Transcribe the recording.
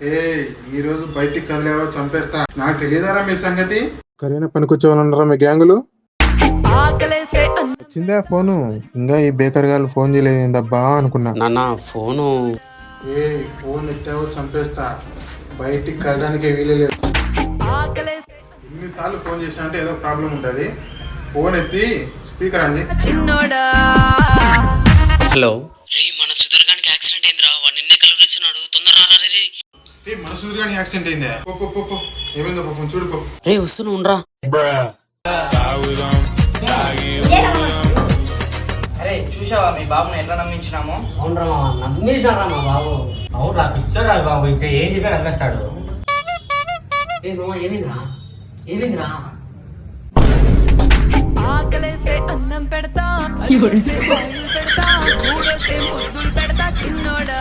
ఏ ఈ రోజు బయటికి కదిలేవో చంపేస్తా. నాకు తెలియదారా మీ సంగతి. కరీనా పనికొచ్చేవాళ్ళన్నారా మీ గ్యాంగులు? వచ్చిందా ఫోను? ఇంకా ఈ బేకర్ గారు ఫోన్ చేయలేదబ్బా అనుకున్నా. నాన్న ఫోను. ఏ ఫోన్ ఎత్తావో చంపేస్తా. బయటికి కదడానికి వీలేదు. ఇన్నిసార్లు ఫోన్ చేసినా అంటే ఏదో ప్రాబ్లం ఉంటుంది. ఫోన్ ఎత్తి స్పీకర్ అంది. హలో రే, మన సుధీర్గానికి యాక్సిడెంట్ అయిందిరా. వాడు నిన్నే కలవరిస్తున్నాడు. తొందరగా రా రే. ఏ మన సుధీర్గానికి యాక్సిడెంట్ అయిందా? పో ఏమైందో పాపం చూడుకో. రే వస్తున్నా ఉండరా. అరే చూసావా మీ బాబుని ఎట్లా నమ్మించినామో? అవునరా నమ్మేసినారా మా బాబు. అవునా పిక్చర్ రా బాబు, ఇంకా ఏం చెప్పి నమ్మేస్తాడు. ఏమైందిరా ఆకలేస్తే అన్నం పెడతా, పెడతా, మూడేస్తే ముద్దులు పెడతా చిన్నోడా.